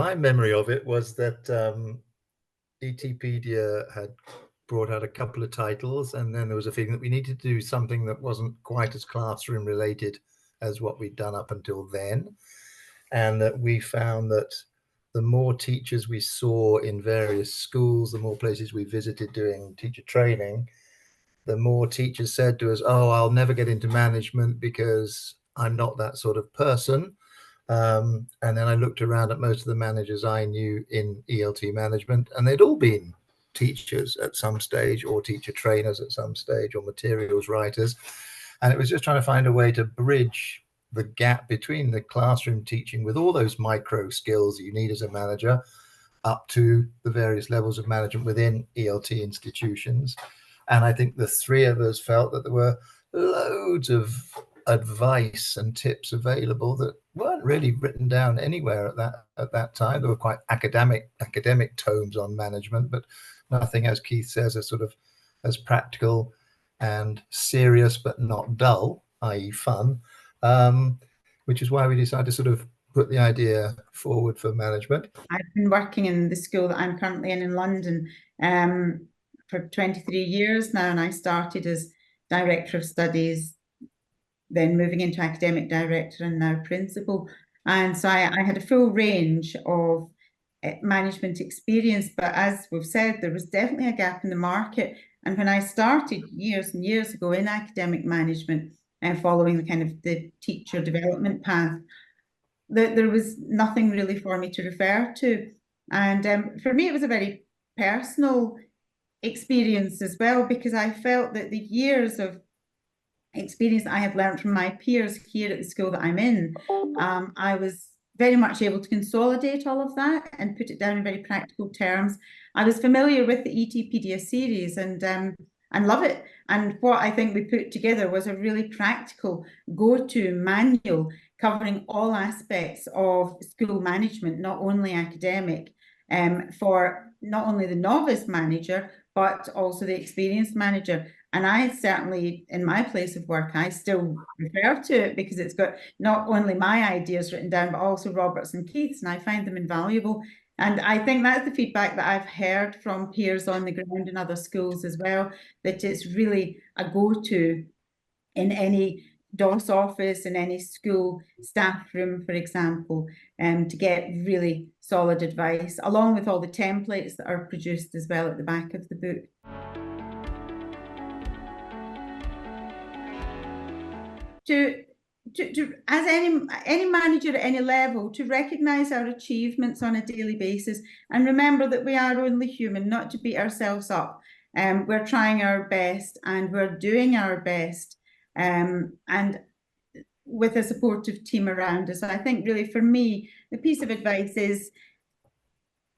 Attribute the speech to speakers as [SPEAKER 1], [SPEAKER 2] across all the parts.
[SPEAKER 1] my memory of it was that ETpedia had brought out a couple of titles, and then there was a feeling that we needed to do something that wasn't quite as classroom related as what we'd done up until then. And that we found that the more teachers we saw in various schools, the more places we visited doing teacher training, the more teachers said to us, "Oh, I'll never get into management because I'm not that sort of person." And then I looked around at most of the managers I knew in ELT management, and they'd all been teachers at some stage, or teacher trainers at some stage, or materials writers. And it was just trying to find a way to bridge the gap between the classroom teaching with all those micro skills that you need as a manager up to the various levels of management within ELT institutions. And I think the three of us felt that there were loads of advice and tips available that weren't really written down anywhere at that time. There were quite academic tomes on management, but nothing, as Keith says, as practical and serious but not dull, i.e. fun, which is why we decided to sort of put the idea forward for management.
[SPEAKER 2] I've been working in the school that I'm currently in London for 23 years now, and I started as Director of Studies, then moving into Academic Director and now Principal. And so I had a full range of management experience, but as we've said, there was definitely a gap in the market. And when I started years and years ago in academic management and following the kind of the teacher development path, there was nothing really for me to refer to. And for me, it was a very personal experience as well, because I felt that the years of experience that I had learned from my peers here at the school that I'm in, I was very much able to consolidate all of that and put it down in very practical terms. I was familiar with the ETpedia series and love it. And what I think we put together was a really practical go-to manual covering all aspects of school management, not only academic, for not only the novice manager, but also the experienced manager. And I certainly, in my place of work, I still refer to it because it's got not only my ideas written down, but also Robert's and Keith's, and I find them invaluable. And I think that's the feedback that I've heard from peers on the ground in other schools as well, that it's really a go-to in any DOS office, in any school staff room, for example, to get really solid advice, along with all the templates that are produced as well at the back of the book. As any manager at any level, to recognise our achievements on a daily basis and remember that we are only human, not to beat ourselves up. We're trying our best and we're doing our best, and with a supportive team around us. I think really for me, the piece of advice is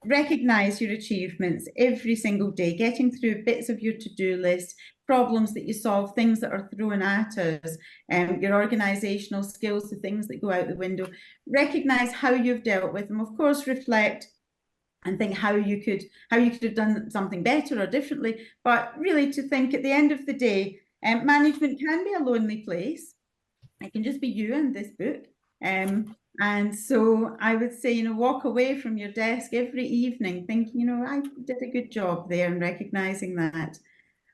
[SPEAKER 2] recognise your achievements every single day, getting through bits of your to-do list, problems that you solve, things that are thrown at us, your organisational skills, the things that go out the window. Recognise how you've dealt with them. Of course, reflect and think how you could have done something better or differently. But really to think at the end of the day, management can be a lonely place. It can just be you and this book. And so I would say, walk away from your desk every evening thinking, I did a good job there, and recognising that.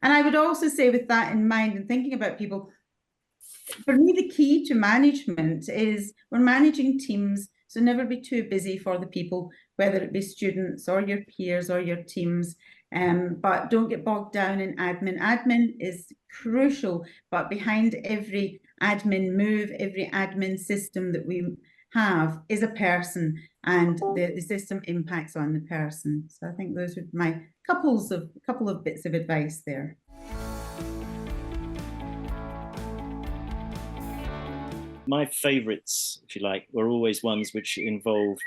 [SPEAKER 2] And I would also say, with that in mind and thinking about people, for me, the key to management is we're managing teams, so never be too busy for the people, whether it be students or your peers or your teams. But don't get bogged down in admin. Admin is crucial, but behind every admin move, every admin system that we have is a person, and the system impacts on the person. So I think those are my couple of bits of advice there.
[SPEAKER 3] My favourites, if you like, were always ones which involved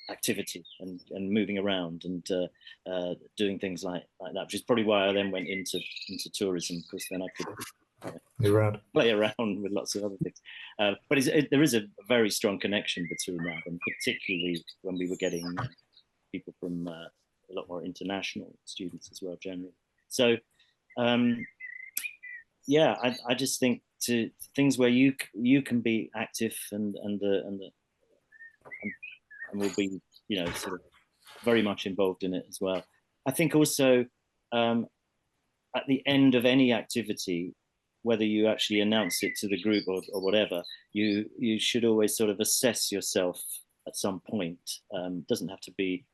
[SPEAKER 3] activity and moving around and doing things like that, which is probably why I then went into tourism, because then I could play around with lots of other things. But there is a very strong connection between that, and particularly when we were getting people from a lot more international students as well, generally. So, yeah, I just think to things where you can be active and will be you know, sort of very much involved in it as well. I think also at the end of any activity, whether you actually announce it to the group or whatever, you should always sort of assess yourself at some point. Doesn't have to be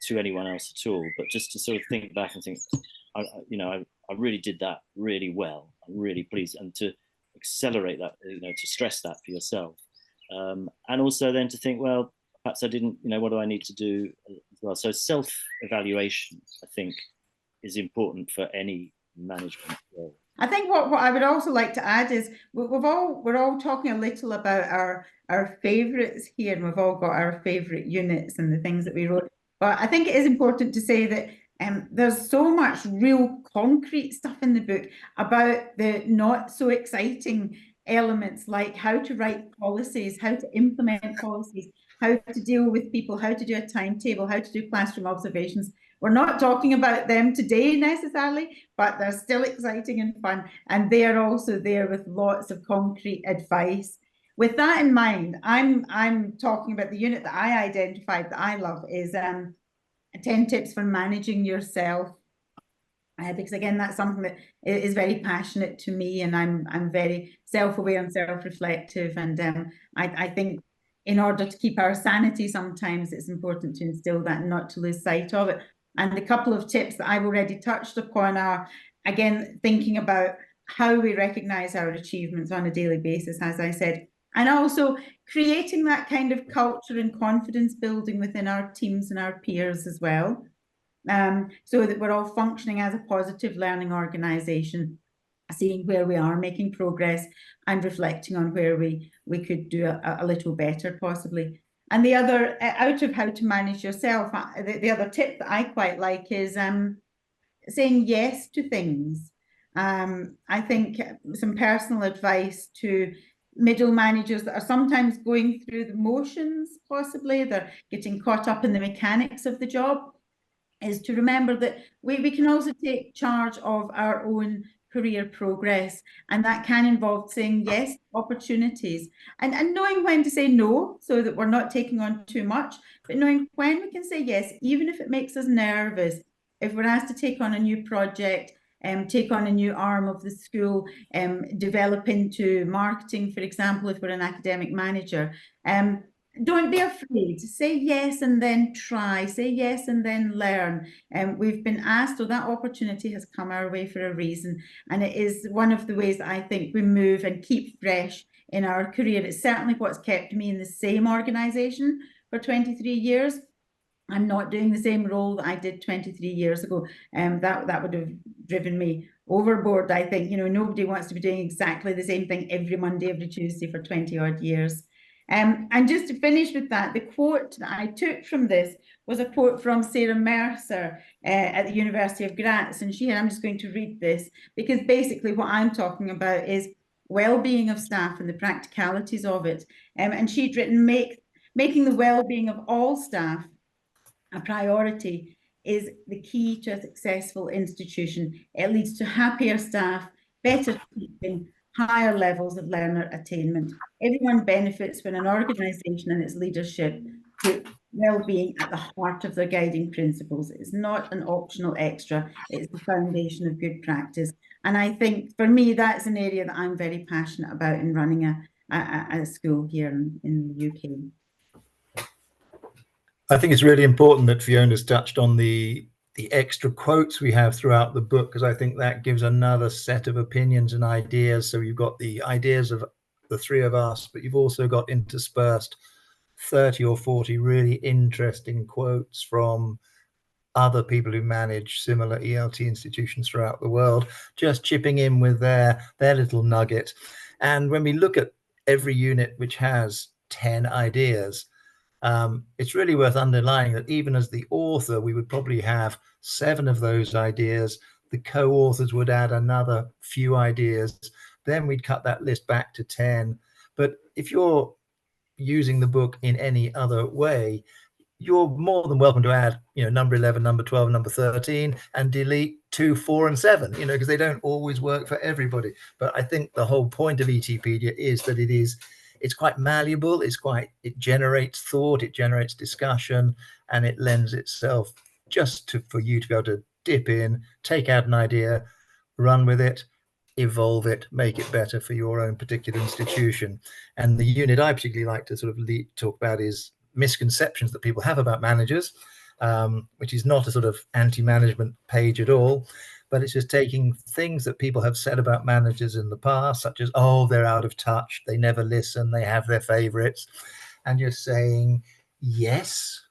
[SPEAKER 3] to anyone else at all, but just to sort of think back and think, I really did that really well. I'm really pleased, and to accelerate that, to stress that for yourself, and also then to think, well, perhaps I didn't, what do I need to do as well? So self-evaluation, I think, is important for any management role.
[SPEAKER 2] I think what I would also like to add is we're all talking a little about our favourites here, and we've all got our favourite units and the things that we wrote. But I think it is important to say that there's so much real concrete stuff in the book about the not so exciting elements, like how to write policies, how to implement policies, how to deal with people, how to do a timetable, how to do classroom observations. We're not talking about them today necessarily, but they're still exciting and fun. And they are also there with lots of concrete advice. With that in mind, I'm talking about the unit that I identified that I love is 10 tips for managing yourself. Because again, that's something that is very passionate to me, and I'm very self-aware and self-reflective. And I think in order to keep our sanity, sometimes it's important to instill that and not to lose sight of it. And the couple of tips that I've already touched upon are, again, thinking about how we recognize our achievements on a daily basis, as I said, and also creating that kind of culture and confidence building within our teams and our peers as well, so that we're all functioning as a positive learning organisation, seeing where we are making progress and reflecting on where we could do a little better possibly. And the other, out of how to manage yourself, the other tip that I quite like is saying yes to things. I think some personal advice to middle managers that are sometimes going through the motions, possibly, they're getting caught up in the mechanics of the job, is to remember that we can also take charge of our own career progress, and that can involve saying yes to opportunities and knowing when to say no, so that we're not taking on too much, but knowing when we can say yes, even if it makes us nervous. If we're asked to take on a new project, take on a new arm of the school, develop into marketing, for example, if we're an academic manager, don't be afraid. Say yes and then try. Say yes and then learn. We've been asked, or that opportunity has come our way for a reason. And it is one of the ways that I think we move and keep fresh in our career. It's certainly what's kept me in the same organisation for 23 years. I'm not doing the same role that I did 23 years ago. That would have driven me overboard, I think. Nobody wants to be doing exactly the same thing every Monday, every Tuesday for 20 odd years. And just to finish with that, the quote that I took from this was a quote from Sarah Mercer at the University of Graz. And I'm just going to read this, because basically what I'm talking about is well-being of staff and the practicalities of it. And she'd written, making the well-being of all staff a priority is the key to a successful institution. It leads to happier staff, better teaching, higher levels of learner attainment. Everyone benefits when an organisation and its leadership put well-being at the heart of their guiding principles. It's not an optional extra, it's the foundation of good practice. And I think for me, that's an area that I'm very passionate about in running a school here in the UK.
[SPEAKER 1] I think it's really important that Fiona's touched on the extra quotes we have throughout the book, because I think that gives another set of opinions and ideas. So you've got the ideas of the three of us, but you've also got interspersed 30 or 40 really interesting quotes from other people who manage similar ELT institutions throughout the world, just chipping in with their little nugget. And when we look at every unit which has 10 ideas, it's really worth underlining that even as the author, we would probably have 7 of those ideas. The co-authors would add another few ideas. Then we'd cut that list back to 10. But if you're using the book in any other way, you're more than welcome to add, number 11, number 12, number 13, and delete 2, 4, and 7, because they don't always work for everybody. But I think the whole point of ETpedia is that it is it's quite malleable, it generates thought, it generates discussion, and it lends itself just for you to be able to dip in, take out an idea, run with it, evolve it, make it better for your own particular institution. And the unit I particularly like to sort of talk about is misconceptions that people have about managers, which is not a sort of anti-management page at all, but it's just taking things that people have said about managers in the past, such as, oh, they're out of touch, they never listen, they have their favorites, and just saying, yes,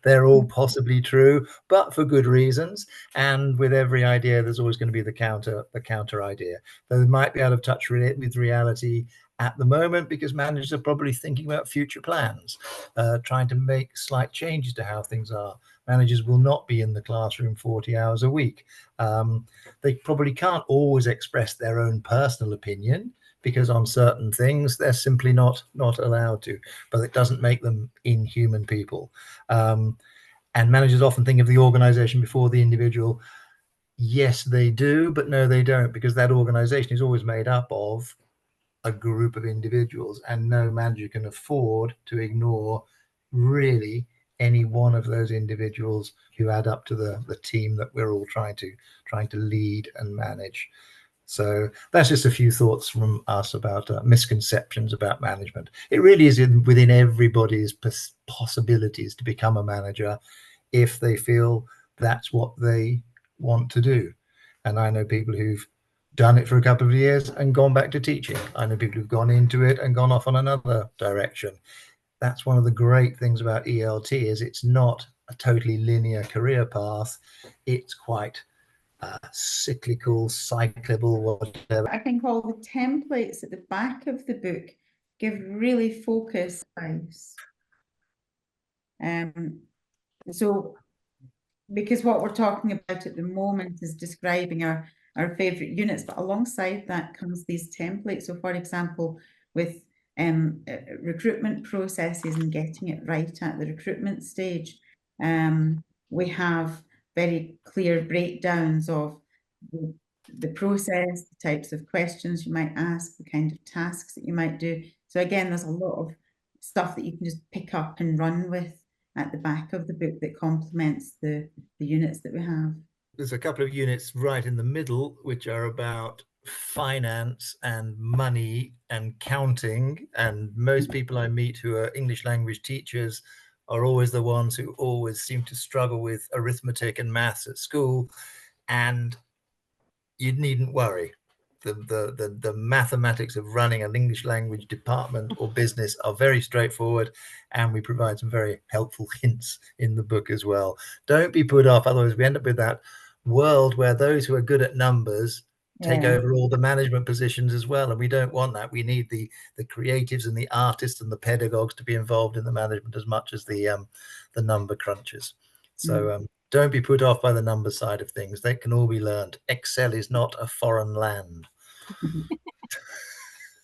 [SPEAKER 1] they're all possibly true, but for good reasons. And with every idea, there's always going to be the counter idea. They might be out of touch with reality at the moment because managers are probably thinking about future plans, trying to make slight changes to how things are. Managers will not be in the classroom 40 hours a week. They probably can't always express their own personal opinion, because on certain things they're simply not allowed to, but it doesn't make them inhuman people. And managers often think of the organization before the individual. Yes, they do, but no, they don't, because that organization is always made up of a group of individuals, and no manager can afford to ignore really any one of those individuals who add up to the team that we're all trying to lead and manage. So that's just a few thoughts from us about misconceptions about management. It really is within everybody's possibilities to become a manager if they feel that's what they want to do. And I know people who've done it for a couple of years and gone back to teaching. I know people who've gone into it and gone off on another direction. That's one of the great things about ELT, is it's not a totally linear career path. It's quite cyclical, cyclable, whatever.
[SPEAKER 2] I think all the templates at the back of the book give really focused advice. So, because what we're talking about at the moment is describing our favourite units, but alongside that comes these templates. So, for example, with recruitment processes and getting it right at the recruitment stage, we have very clear breakdowns of the process, the types of questions you might ask, the kind of tasks that you might do. So again, there's a lot of stuff that you can just pick up and run with at the back of the book that complements the units that we have.
[SPEAKER 1] There's a couple of units right in the middle which are about finance and money and counting, and most people I meet who are English language teachers are always the ones who always seem to struggle with arithmetic and maths at school, and you needn't worry. The mathematics of running an English language department or business are very straightforward, and we provide some very helpful hints in the book as well. Don't be put off, otherwise we end up with that world where those who are good at numbers take over all the management positions as well, and we don't want that. We need the creatives and the artists and the pedagogues to be involved in the management as much as the number crunchers. So don't be put off by the number side of things. They can all be learned. Excel is not a foreign land.